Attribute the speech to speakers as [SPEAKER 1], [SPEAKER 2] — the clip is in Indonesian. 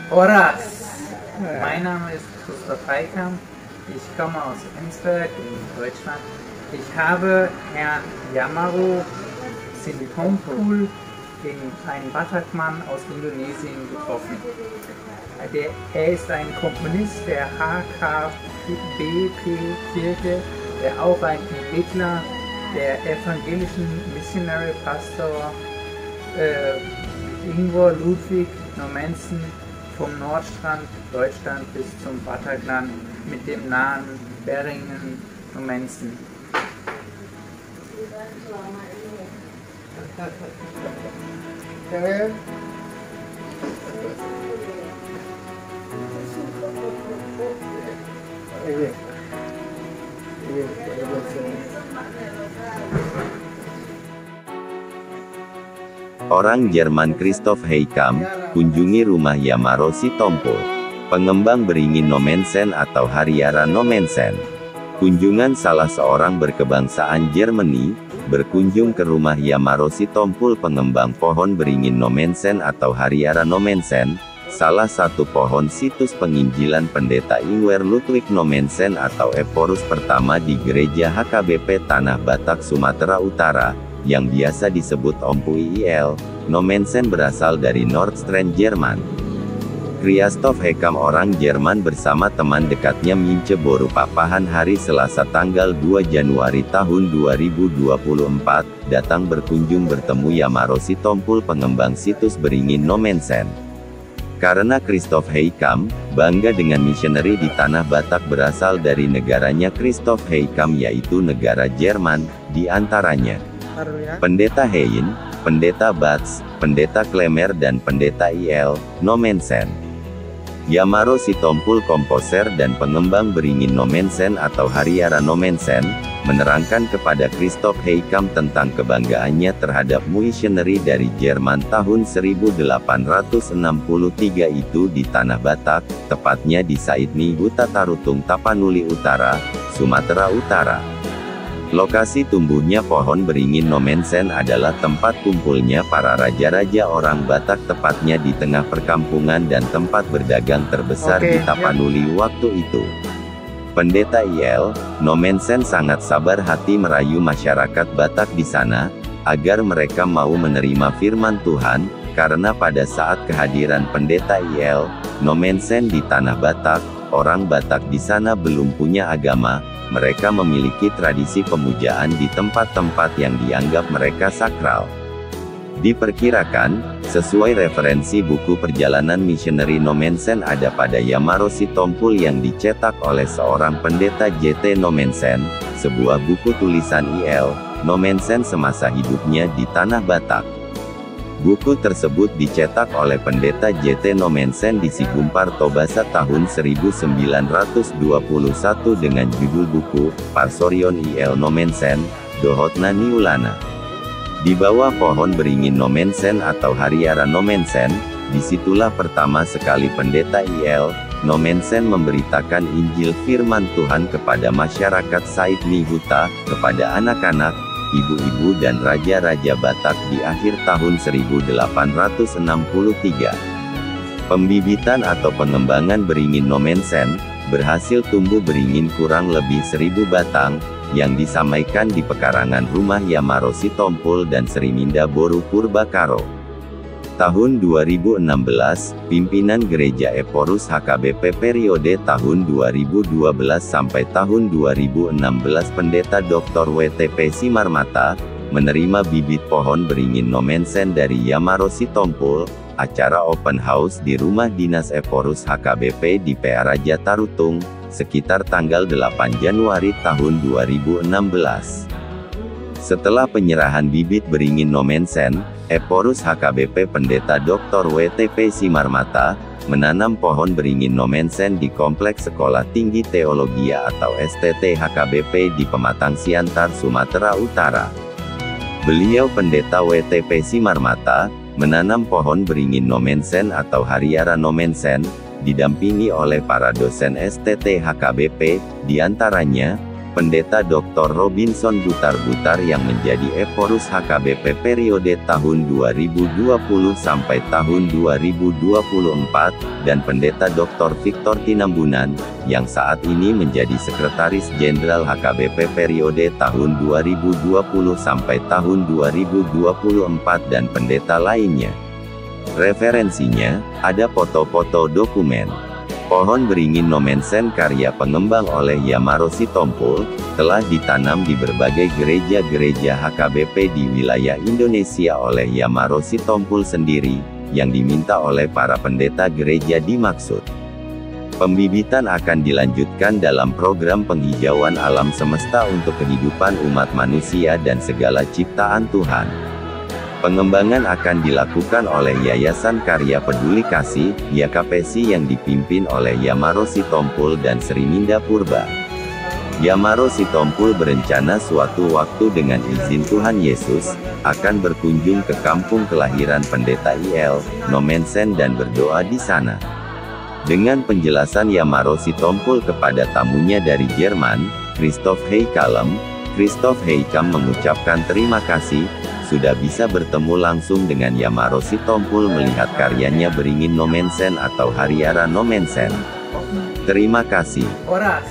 [SPEAKER 1] Horas, mein Name ist Christoph Heikam, ich komme aus Enzberg in Deutschland. Ich habe Herrn Yamaro Sitompul, einen Batakman aus Indonesien, getroffen. Er ist ein Komponist der HKBP-Kirche, der auch ein Entwickler der evangelischen Missionary Pastor Ingvar Ludwig Normansen vom Nordstrand Deutschland bis zum Bataclan mit dem Namen Beringen Normansen.
[SPEAKER 2] Orang Jerman Christoph Heikam, kunjungi rumah Yamaro Sitompul, pengembang beringin Nommensen atau Harriera Nommensen. Kunjungan salah seorang berkebangsaan Jermani, berkunjung ke rumah Yamaro Sitompul pengembang pohon beringin Nommensen atau Harriera Nommensen, salah satu pohon situs penginjilan pendeta Ingvar Ludwig Nommensen atau Eporus pertama di gereja HKBP Tanah Batak Sumatera Utara, yang biasa disebut Ompu IL, Nommensen berasal dari Nordstrand, Jerman. Christoph Heikam orang Jerman bersama teman dekatnya Mince Boru Papahan hari Selasa tanggal 2 Januari tahun 2024, datang berkunjung bertemu Yamaro Sitompul pengembang situs beringin Nommensen. Karena Christoph Heikam bangga dengan misioneri di Tanah Batak berasal dari negaranya Christoph Heikam yaitu negara Jerman, di antaranya Pendeta Hein, Pendeta Batz, Pendeta Klemer dan Pendeta IL, Nommensen. Yamaro Sitompul komposer dan pengembang beringin Nommensen atau Harriera Nommensen, menerangkan kepada Christoph Heikam tentang kebanggaannya terhadap misioneri dari Jerman tahun 1863 itu di Tanah Batak, tepatnya di Saidni Huta Tarutung Tapanuli Utara, Sumatera Utara. Lokasi tumbuhnya pohon beringin Nommensen adalah tempat kumpulnya para raja-raja orang Batak tepatnya di tengah perkampungan dan tempat berdagang terbesar di Tapanuli waktu itu. Pendeta IL, Nommensen sangat sabar hati merayu masyarakat Batak di sana, agar mereka mau menerima firman Tuhan, karena pada saat kehadiran Pendeta IL, Nommensen di Tanah Batak, orang Batak di sana belum punya agama. Mereka memiliki tradisi pemujaan di tempat-tempat yang dianggap mereka sakral. Diperkirakan, sesuai referensi buku perjalanan misioneri Nommensen ada pada Yamaro Sitompul yang dicetak oleh seorang pendeta J.T. Nommensen, sebuah buku tulisan IL, Nommensen semasa hidupnya di Tanah Batak. Buku tersebut dicetak oleh Pendeta J.T. Nommensen di Sigumpar Tobasa tahun 1921 dengan judul buku, Parsorion IL Nommensen, Dohotna Niulana. Di bawah pohon beringin Nommensen atau Harriera Nommensen, disitulah pertama sekali Pendeta IL, Nommensen memberitakan Injil Firman Tuhan kepada masyarakat Saidni Huta, kepada anak-anak, ibu-ibu dan raja-raja Batak di akhir tahun 1863. Pembibitan atau pengembangan beringin Nommensen, berhasil tumbuh beringin kurang lebih 1000 batang, yang disamaikan di pekarangan rumah Yamaro Sitompul dan Sriminda Boru Purbakaro. Tahun 2016, pimpinan Gereja Eporus HKBP periode tahun 2012 sampai tahun 2016 Pendeta Dr. WTP Simarmata, menerima bibit pohon beringin Nommensen dari Yamaro Sitompul, acara open house di rumah dinas Eporus HKBP di PA Raja Tarutung, sekitar tanggal 8 Januari tahun 2016. Setelah penyerahan bibit beringin Nommensen, Eporus HKBP Pendeta Dr. WTP Simarmata, menanam pohon beringin Nommensen di Kompleks Sekolah Tinggi Teologia atau STT HKBP di Pematang Siantar, Sumatera Utara. Beliau Pendeta WTP Simarmata, menanam pohon beringin Nommensen atau Harriera Nommensen, didampingi oleh para dosen STT HKBP, diantaranya, Pendeta Dr. Robinson Butar-Butar yang menjadi Eporus HKBP periode tahun 2020 sampai tahun 2024, dan Pendeta Dr. Victor Tinambunan, yang saat ini menjadi Sekretaris Jenderal HKBP periode tahun 2020 sampai tahun 2024 dan pendeta lainnya. Referensinya, ada foto-foto dokumen. Pohon beringin Nomensen karya pengembang oleh Yamaro Sitompul, telah ditanam di berbagai gereja-gereja HKBP di wilayah Indonesia oleh Yamaro Sitompul sendiri, yang diminta oleh para pendeta gereja dimaksud. Pembibitan akan dilanjutkan dalam program penghijauan alam semesta untuk kehidupan umat manusia dan segala ciptaan Tuhan. Pengembangan akan dilakukan oleh Yayasan Karya Peduli Kasih, YKPSI yang dipimpin oleh Yamaro Sitompul dan Sri Ninda Purba. Yamaro Sitompul berencana suatu waktu dengan izin Tuhan Yesus, akan berkunjung ke kampung kelahiran Pendeta IL, Nomensen dan berdoa di sana. Dengan penjelasan Yamaro Sitompul kepada tamunya dari Jerman, Christoph Heikalem, Christoph Heikam mengucapkan terima kasih, sudah bisa bertemu langsung dengan Yamaro Sitompul melihat karyanya beringin Nomensen atau Hariara Nomensen. Terima kasih.
[SPEAKER 1] Oras.